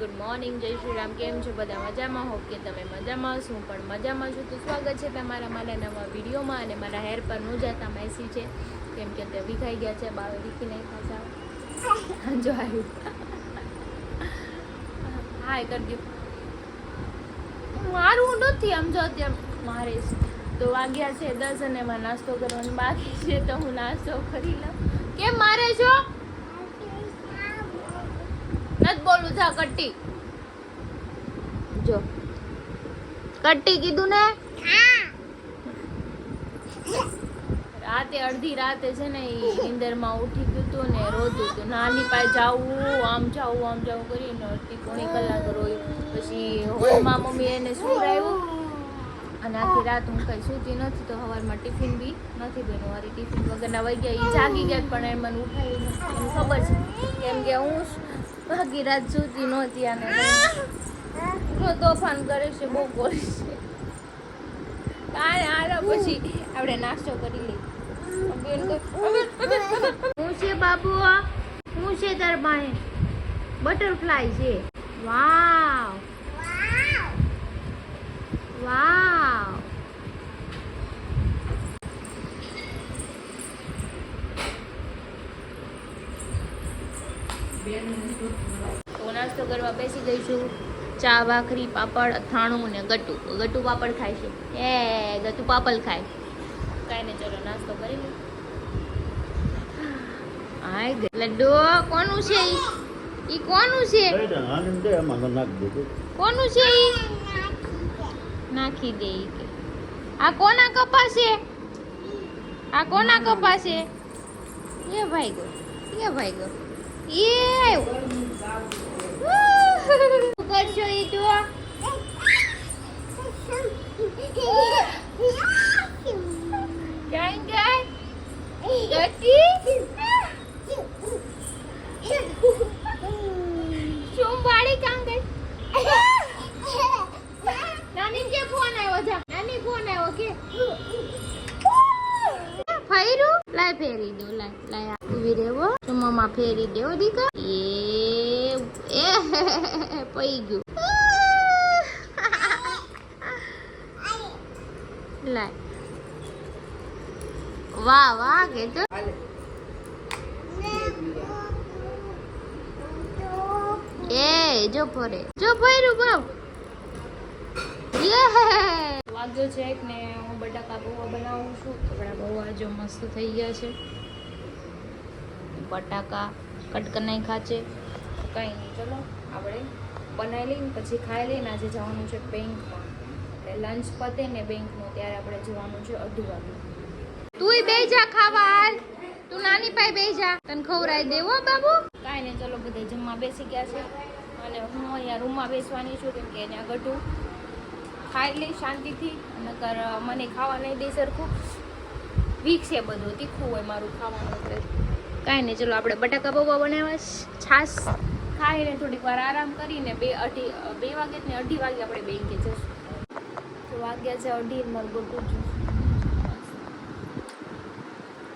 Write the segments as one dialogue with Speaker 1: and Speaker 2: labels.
Speaker 1: Good morning, જય શ્રી રામ. કેમ છો બધા? મજામાં? હોપ કે તમે મજામાં હશો. હું પણ મજામાં છું. તો સ્વાગત છે તમારા મારા નવા વિડીયોમાં. અને મારા હેર પર નું જાતા મેસી છે, કેમ કે તે વિખાઈ ગયા છે. બાવે વિખી નહીં ખાસા જો આવ્યું હાય કરી દઉં. મારું નથી આમ જો અત્યારે મારે તો વાગ્યા છે 10 અને એમાં નાસ્તો કરવાનો બાકી છે, તો હું નાસ્તો કરી લઉં. કેમ મારે છો? નથી બોલું થા કટ્ટી જો કટ્ટી કીધું ને. રાતે અડધી રાતે છે ને એ નીંદરમાં ઉઠી ગયું હતું ને રોતું હતું. નાની પાસે જાવું આમ જાવું કરીને અડધી પોણી કલાક રોયું. પછી હોલમાં મમ્મી એને સુવડાવ્યું અને આખી રાત હું કઈ સૂતી નથી. તો સવારમાં ટિફિન બી નથી બન્યું. મારી ટિફિન વગરના વહી ગયા. એ જાગી ગયા પણ એ મને ઉઠાવી મને ખબર છે, કેમ કે હું આખી રાત સૂતી નહોતી. અને જો તોફાન કરે છે, બહુ બોલે છે. હાલો પછી આપણે નાસ્તો કરી લઈએ. હું છે બાબુ, હું છે તાર પાસે બટરફ્લાય છે. વાવ વાવ. તો નાસ્તો કરવા બેસી ગઈશું. ચા, ભાખરી, પાપડ, અથાણું ને ગટુ પાપડ ખાય છે. ગટુ પાપડ ખાય. કાંઈ ને ચલો નાસ્તો કરી લે. હાય લડ્ડુ કોનું છે? ઈ કોનું છે? કોનું છે ઈ? નાખી દે ઈ કે. આ કોના કપા છે? આ કોના કપા છે? એ ભાઈ ગો, એ ભાઈ ગો. એ શું કરશો ઈ તો? ક્યાં જાય? ગટી શું બાળી કામ ગઈ? નાની કે ફોન આવ્યો છે. નાની ફોન આવ્યો કે ફેરું લાય ફેરી દો. લાય ઉભી રહેવો. મમ્મા ફેરી દેવો દીકા. એ પઈ ગયું. લાય વાહ વાહ કે તો જો ફરે જો ફર્યું બાપ. વાગ્યો છે ને હું બટાકા પૌવા બનાવું છું. આપણા પૌવા જો મસ્ત થઈ ગયા છે. બટાકા કટ કરી નાખ્યા છે. કંઈ નહીં, ચલો આપણે બનાવી લઈને પછી ખાઈ લઈને. આજે જવાનું છે બેંકમાં. એટલે લંચ પતે ને બેંકનું ત્યારે આપણે જવાનું છે 2:30 વાગે. તુંય બેહી જા ખાવા. તું નાની પાસે બેહી જા, તને ખવડાવી દેવો બાબુ. કાંઈ નહીં, ચલો બધા જમવા બેસી ગયા છે. અને હું અહીંયા રૂમમાં બેસવાની છું, કેમ કે એને ગટું ખાઈ લઈ શાંતિથી. નકર મને ખાવા નહીં દે સરખું. વીક છે બધું, તીખું હોય મારું ખાવાનું. એટલે કાંઈ નહીં, ચલો આપણે બટાકા પૌવા બનાવ્યા. છાશ ખાઈને થોડીક વાર આરામ કરીને 2 વાગે ને 2:30 વાગે આપણે બેંકે જઈશું. તો વાગ્યા છે 2:30. મારું ગટું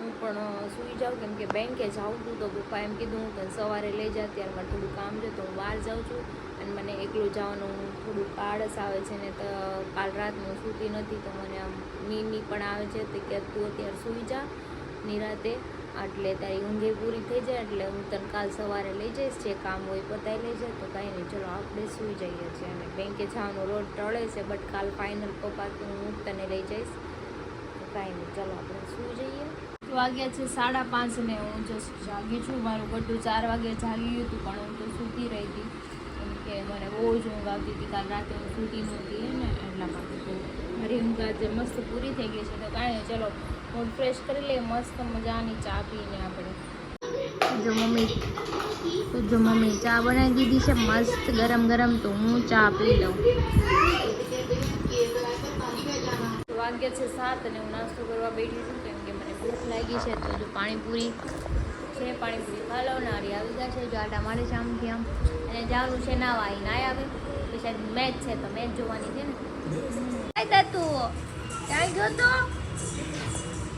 Speaker 1: હું પણ સૂઈ જાઉં, કેમ કે બેંકે જાઉં છું. તો પપ્પા એમ કીધું કે સવારે લઈ જા, ત્યારે મારે થોડું કામ છે તો હું બહાર જાઉં છું. અને મને એકલું જવાનું થોડુંક આળસ આવે છે ને. તો કાલ રાતનું સૂતી નથી, તો મને આમ નીંદ પણ આવે છે. તો કે તું અત્યારે સૂઈ જા નિરાતે, એટલે તારી ઊંઘે પૂરી થઈ જાય. એટલે હું તને કાલ સવારે લઈ જઈશ, જે કામ હોય પતાવી લઈ જાય. તો કાંઈ નહીં, ચલો આપણે સૂઈ જઈએ છીએ. અને બેંકે જવાનું રોજ ટળે છે, બટ કાલ ફાઇનલ પપ્પા કે હું તને લઈ જઈશ. તો કાંઈ નહીં, ચલો આપણે સૂઈ જઈએ. વાગ્યા છે 5:30 ને હું જસ્ટ જાગી છું. મારું ગટું 4 વાગે જાગી ગયું હતું, પણ હું તો સૂતી રહી હતી, કેમ કે મને બહુ જ ઊંઘ આવતી હતી. કાલ રાતે હું સૂતી નહોતી ને એટલા માટે. તો મારી ઊંઘ આજે મસ્ત પૂરી થઈ ગઈ છે. તો કાંઈ નહીં, ચલો મૂડ ફ્રેશ કરી લઈએ. મસ્ત મજાની ચા પીને આપણે. જો મમ્મી ચા બનાવી દીધી છે મસ્ત ગરમ ગરમ. તો હું ચા પી લઉં. વાગ્યા છે 7 અને હું નાસ્તો કરવા બેઠી છું, કેમ કે મને ભૂખ લાગી છે. તો જો પાણીપુરી છે, પાણીપુરી ખા લો. નારી આવી ગયા છે, જો આટા મારે છે આમથી આમ. અને જવાનું છે નાવા. ના આવે પછી મેચ છે, તો મેચ જોવાની છે ને. કાંઈ તું ક્યાં ગયો તો?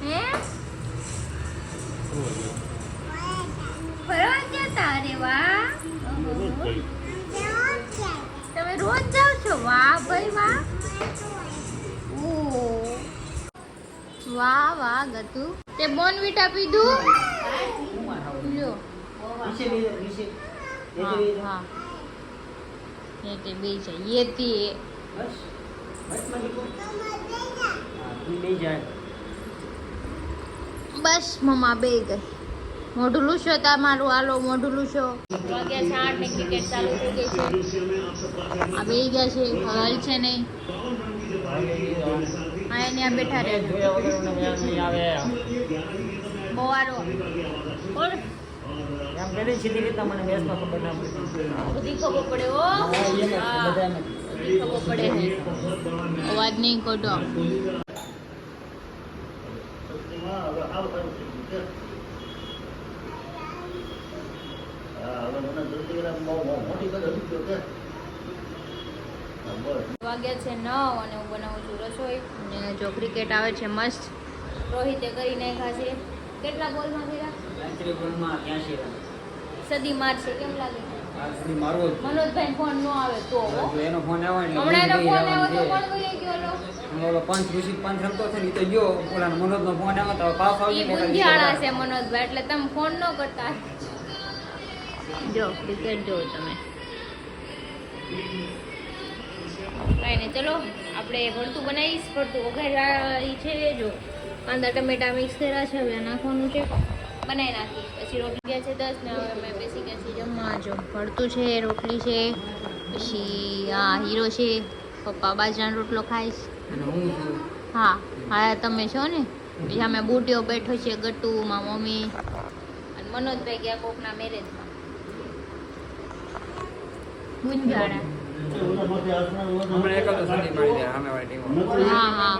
Speaker 1: હે ફરવા ગયા તા? અરે વાહ. તમે રોજ જાવ છો? વાહ ભાઈ વાહ. ઓહ વાહ વાહ ગતુ તે બોર્નવિટા પીધું લ્યો હા હા ये ते बे चाहिए थी बस मम्मा બે ગઈ મોઢું લૂછો તમારું હાલો મોઢું લૂછો વાગ્યા છે 8 ને ક્રિકેટ ચાલુ થઈ ગઈ છે આ બે ગયા છે હાલ છે નહીં આ અહીંયા બેઠા રહે બોવારો ઓર
Speaker 2: એમ કરી સીધી રીતે મને બેસમાં ખબર ના પડે
Speaker 1: બધી ખબર પડે ઓ બધી ખબર પડે અવાજ નહીં કાઢો વાગ્યા છે 9 અને હું બનાવું છું રસોઈ અને જો ક્રિકેટ આવે છે મસ્ત રોહિતે કરી નાખ્યા છે કેટલા બોલમાં કર્યા સદી મારશે કેમ લાગે મનોજભાઈ ફોન નો આવે તો
Speaker 2: એનો ફોન આવે
Speaker 1: હમણાં એનો ફોન આવ્યો તો કોણ બોલી ગયો
Speaker 2: ઓલો પાંચ ઋષિ પાંચ રમતો છે ને તો ગયો ઓલા મનોજનો ફોન આવ્યો તો પાસ
Speaker 1: ઈ બુંધિયાળા છે મનોજભાઈ એટલે તમે ફોન ન કરતા જો ક્રિકેટ જો તમે કઈ નહીં ચલો આપણે ભરતું બનાવીશ ભરતું વઘારી છે જો કાંદા ટમેટા મિક્સ કર્યા છે હવે નાખવાનું છે બનાવી નાખી પછી રોટલી ગયા છે 10 ને હવે અમે બેસી ગયા છીએ જમવા જો ભરતું છે રોટલી છે પછી આ હીરો છે પપ્પા બાજરાનો રોટલો ખાઈશ હા હા તમે છો ને પછી અમે બુટીઓ બેઠો છે ગટ્ટુ માં મમ્મી અને મનોજભાઈ ગયા કોકના મેરેજમાં ગુંજાડા
Speaker 2: હમણાં એકાદો સદી મારી દે સામે વાળી ટીમ
Speaker 1: હા હા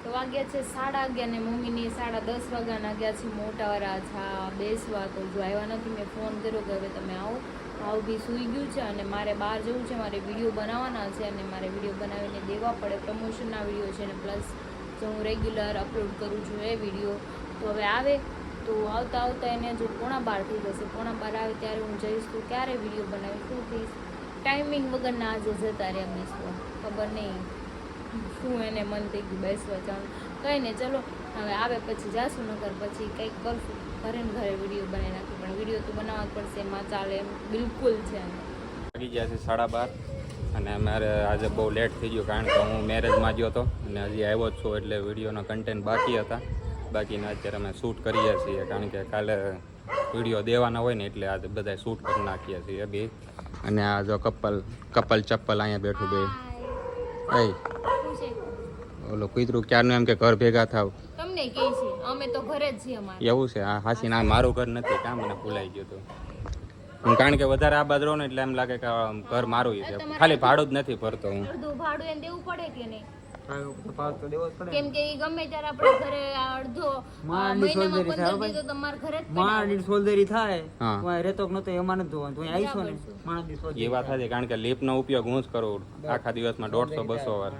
Speaker 1: તો વાગ્યા છે 11:30 ને મમ્મીની 10:30 વાગ્યાના ગયા છે મોટાવાળા છા બેસવા તો જો આવ્યા નથી મેં ફોન કર્યો કે હવે તમે આવો ભાવ બી સૂઈ ગયું છે અને મારે બહાર જવું છે મારે વિડીયો બનાવવાના છે અને મારે વિડીયો બનાવીને દેવા પડે પ્રમોશનના વિડીયો છે અને પ્લસ જો હું રેગ્યુલર અપલોડ કરું છું એ વિડીયો તો હવે આવે તો આવતા આવતા એને જો 11:15 થઈ જશે 11:15 આવે ત્યારે હું જઈશ તો ક્યારે વિડીયો બનાવીશ શું થઈશ ટાઈમિંગ વગરના આજે જતા રહ્યા બેસવા ખબર નહીં શું એને મન થઈ ગયું બેસવા જવાનું કંઈ નહીં ચલો હવે આવે પછી જાશું નગર પછી કંઈક કરશું ઘરે ને ઘરે વિડીયો બનાવી નાખી પણ વિડીયો તો બનાવવા જ પડશે એમાં ચાલે એમ બિલકુલ છે
Speaker 3: વાગી ગયા છે 12:30 અને મારે આજે બહુ લેટ થઈ ગયું કારણ કે હું મેરેજમાં ગયો હતો અને હજી આવ્યો જ છું એટલે વિડીયોના કન્ટેન્ટ બાકી હતા બાકીના અત્યારે અમે શૂટ કરીએ છીએ કારણ કે કાલે વિડીયો દેવાના હોય ને એટલે આજે બધા શૂટ કરી નાખીએ છીએ બે અને આ જો કપલ ચપ્પલ અહીંયા બેઠું બે એ ઓલો કૂતરું ક્યારનું એમ કે ઘર ભેગા થાવ
Speaker 1: તમને કે છે અમે તો ઘરે જ છીએ અમારે
Speaker 3: એવું છે આ હાસી ના મારું ઘર નથી કાં મને ભૂલાઈ ગયું હતું હું કારણ કે વધારે આ બાજુ રહું ને એટલે એમ લાગે કે ઘર મારું છે ખાલી ભાડું જ નથી ભરતો હું
Speaker 1: અડધું ભાડું એને દેવું પડે કે નહીં
Speaker 2: તો દેવો જ પડે
Speaker 1: કેમ કે ઈ ગમે ત્યારે આપણે ઘરે અડધો મહિનામાં 15 દી તો તમારે ઘરે જ
Speaker 2: માણસની સોલ્જરી થાય
Speaker 3: હા.
Speaker 2: તો આ રેતો નતો એમાં નથી ધોવાનું તો અહીં આવીશો ને માણસની
Speaker 3: એ
Speaker 2: સોલ્જરી
Speaker 3: વાત હતી કારણ કે લીપનો ઉપયોગ હું જ કરું આખા દિવસમાં 150-200 વાર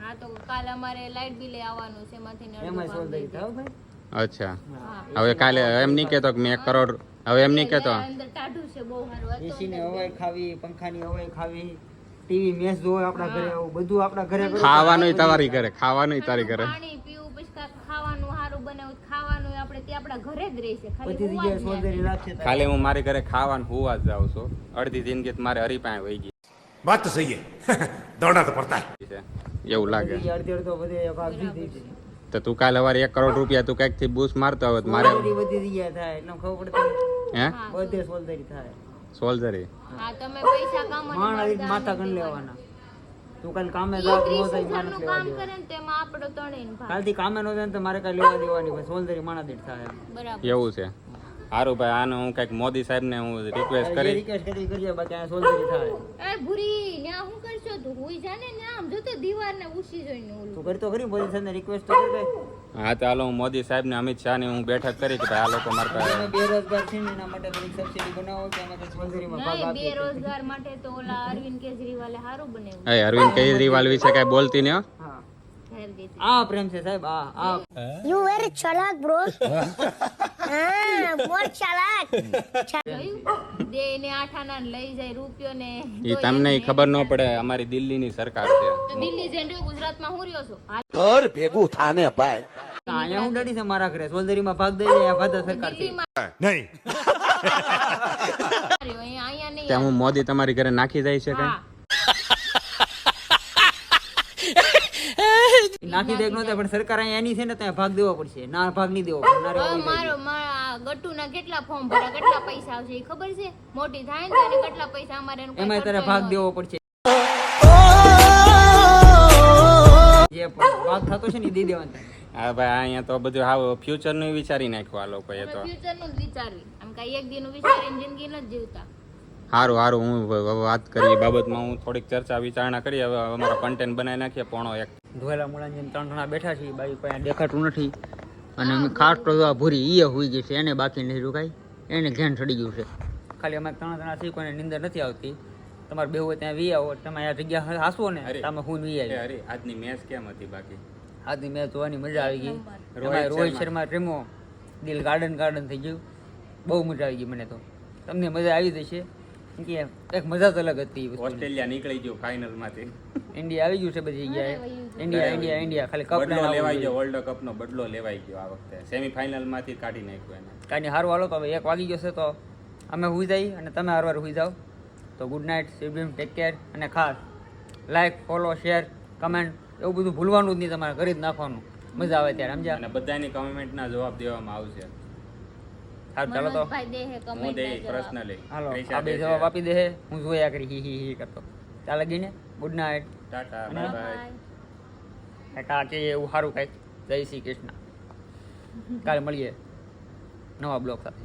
Speaker 1: હા તો કાલ અમારે લાઈટ બિલ આવવાનું છે એમાંથી ને
Speaker 2: એમાં
Speaker 1: અડધું
Speaker 2: સોલ્જરી
Speaker 1: ભાગ
Speaker 2: થાય ભાઈ
Speaker 3: અચ્છા
Speaker 1: હા
Speaker 3: હવે કાલે એમ નહીં કહેતો કે મેં 1 કરોડ હવે એમ નહીં કહેતો
Speaker 1: અંદર ટાઢું છે બહુ સારું
Speaker 2: એસી ની હવાઈ ખાવી પંખાની હવાઈ ખાવી ટીવી મેચ જોવે આપણા ઘરે આવું બધું આપણા ઘરે કરો.
Speaker 3: ખાવાનુંય તારી ઘરે ખાવાનુંય તારી ઘરે
Speaker 1: પાણી પીવું પછી કાંઈક ખાવાનું સારું બનાવું ખાવાનું આપણે તે આપણા ઘરે જ રહેશે ખાલી
Speaker 2: બધી
Speaker 1: હોવા જ
Speaker 2: જગ્યાએ
Speaker 1: નહીં.
Speaker 2: સોલ્જરી રાખશે
Speaker 3: ખાલી હું મારી ઘરે ખાવાનું હુવા જ જાઉં છું અડધી જિંદગી તો મારે હરીપાય વહી ગઈ
Speaker 4: बात तो सही है दौड़ना तो पड़ता है
Speaker 3: છે એવું લાગે
Speaker 2: બધી અડધી અડધો બધે ભાગ દીધી છે
Speaker 3: તો તું કાલે સવારે 1 કરોડ રૂપિયા તું કઈક થી બૂસ મારતો હોત મારે
Speaker 2: સોલ્જરી બધી જગ્યાએ થાય એટલે ખબર પડતી
Speaker 3: હે
Speaker 1: હા.
Speaker 2: બધે સોલ્જરી થાય
Speaker 3: સોલ્જરી
Speaker 1: હા તમે પૈસા કમાને
Speaker 2: માણસ માથા ગણ લેવાના તું કાલ કામે જાવ તો નો થાય માણસ લેવા
Speaker 1: કામ
Speaker 2: દેવા
Speaker 1: કરે ને તેમાં આપણો ત્રણેયનો ભાગ
Speaker 2: કાલથી કામે નો જાય ને તો મારે કાંઈ લેવા દેવાની ભાઈ સોલ્જરી માણસ દીઠ થાય
Speaker 1: બરાબર
Speaker 3: એવું છે સારું ભાઈ આને હું કઈક મોદી સાહેબ ને હું રિક્વેસ્ટ કરી
Speaker 2: રિક્વેસ્ટ કરી કરીએ બાકી આ સોલ્જરી થાય
Speaker 1: એ ભૂરી ન્યા હું કરશો તું હુઈ જાને ન્યા આમ જો તો દીવાર ને ઉસી જોઈને ઓલું
Speaker 2: તું કરતો ખરી પોઝિશન ને રિક્વેસ્ટ તો કરી દે
Speaker 3: હા તો હાલો હું મોદી સાહેબ ને અમિત શાહ ની હું બેઠક કરી કે ભાઈ આ લોકો મારા પાસે
Speaker 2: તમે બેરોજગાર છે ને એના માટે થોડીક સબસિડી બનાવો કે એમાં સોલ્જરીમાં ભાગ
Speaker 1: નહીં
Speaker 2: આપીએ
Speaker 1: બેરોજગાર માટે તો ઓલા અરવિંદ કેજરીવાલે સારું બનાવ્યું
Speaker 3: એ અરવિંદ કેજરીવાલ વિશે કઈ બોલતી ને હો?
Speaker 2: હા
Speaker 1: હાર ગઈ હતી.
Speaker 2: આ પ્રેમ છે સાહેબ, આ
Speaker 5: You very chalak, bro. More chalak.
Speaker 1: જોયું? દે ને 8 આના ને લઈ જાય રૂપિયો ને
Speaker 3: એ તમને ખબર ન પડે, અમારી દિલ્હીની સરકાર છે.
Speaker 1: તો દિલ્હી જઈને રહ્યો, ગુજરાતમાં હું રહ્યો છું. હાલ
Speaker 4: ઘર ભેગું થાને ભાઈ.
Speaker 2: અહીંયા હું ડરી છે મારા ઘરે સોલદરીમાં ભાગ દઈ દે, આ ભાદર સરકાર છે.
Speaker 1: દિલ્હીમાં
Speaker 4: નહીં
Speaker 1: રહ્યો, અહીંયા નહીં.
Speaker 3: ત્યાં હું મોદી તમારી ઘરે નાખી જાય છે કઈ?
Speaker 1: હા.
Speaker 2: નાખી દે નહોતા, પણ સરકાર અહીંયા એની છે ને ત્યાં ભાગ દેવો પડશે. ના ભાગ નહીં દેવો પડે, ના રહેવા
Speaker 1: હવે
Speaker 2: નહીં દેવું.
Speaker 1: મારા ગટ્ટુના કેટલા ફોર્મ ભર્યા, કેટલા પૈસા આવશે એ ખબર છે? મોટી થાય ને તો એને કેટલા પૈસા અમારે એનો કોઈ
Speaker 2: એમાંય તારે
Speaker 1: ખર્ચો
Speaker 2: ભાગ
Speaker 1: ન
Speaker 2: દેવો પડશે. જે ભાગ થતો છે ને એ દઈ દેવાનો થાય.
Speaker 3: હા ભાઈ, અહીંયા તો બધું હાવ ફ્યુચર નું વિચારી નાખ્યું આ લોકોએ તો.
Speaker 1: ફ્યુચર નું જ વિચારવી, આમ કઈ એક દિન વિચારીને જિંદગી નથી જીવતા.
Speaker 3: સારું સારું, હું હવે વાત કરી એ બાબતમાં હું થોડીક ચર્ચા વિચારણા કરી. હવે અમારો કન્ટેન્ટ બનાવી નાખીએ. પોણો 1
Speaker 2: ધોયેલા મૂળાની જેમ 3 જણા બેઠા છીએ, બાઈ કોઈ અહીંયા દેખાતું નથી. અને અમે ખાસ તો જોવા ભૂરી હુઈ ગઈ છે, એને બાકી નથી રોકાઈ, એને ઘેન ચડી ગયું છે. ખાલી અમે 3 જણા છીએ, કોઈને નીંદર નથી આવતી. તમારે બેહુ હોય ત્યાં વી આવો, તમે આ જગ્યા હાસવો ને
Speaker 3: અરે.
Speaker 2: તમે હું વી આવી.
Speaker 3: અરે આજની મેચ કેમ હતી બાકી?
Speaker 2: આજની મેચ જોવાની મજા આવી ગઈ.
Speaker 3: રોહિત
Speaker 2: એમાં રોહિત
Speaker 3: શર્મા.
Speaker 2: શર્મા રમ્યો, દિલ ગાર્ડન થઈ ગયું. બહુ મજા આવી ગઈ મને તો. તમને મજા આવી જશે, કેમ કે એક મજા જ અલગ હતી એ વસ્તુની.
Speaker 3: ઓસ્ટ્રેલિયા નીકળી ગયું ફાઇનલ માંથી.
Speaker 2: ઇન્ડિયા આવી ગયું છે બધી જગ્યાએ. ઇન્ડિયા ખાલી કપ
Speaker 3: બદલો લેવાઈ ગયો, વર્લ્ડ કપ નો બદલો લેવાઈ ગયો આ વખતે. સેમીફાઇનલ માંથી કાઢી નાખ્યું એને.
Speaker 2: કાંઈ સારું હાલો, તો હવે 1 વાગી ગયો છે, તો અમે હુઈ જઈએ અને તમે હરવાર હુઈ જાઓ. તો good night, sweet take care. અને ખાસ લાઈક, ફોલો, શેર, કમેન્ટ એવું બધું ભૂલવાનું જ નહીં, તમારે કરી જ નાખવાનું. મજા આવે ત્યારે, સમજ્યા?
Speaker 3: અને બધાની કમેન્ટના જવાબ દેવામાં આવશે.
Speaker 2: સારું ચાલો તો
Speaker 1: મનોજભાઈ દે હે
Speaker 3: હું
Speaker 1: comment
Speaker 3: દે
Speaker 1: ના જવાબ.
Speaker 3: પર્સનલી.
Speaker 2: હાલો, આ બે જવાબ આપી દે. હું જોયા કરી હી કરતો. ચાલ ગઈને ગુડ નાઇટ.
Speaker 3: ટાટા,
Speaker 2: અને
Speaker 3: બાય બાય.
Speaker 1: Bye.
Speaker 2: કાંઈક આ કે એવું સારું કાંઈક. જય શ્રી કૃષ્ણ. કાલે મળીએ નવા બ્લોગ સાથે.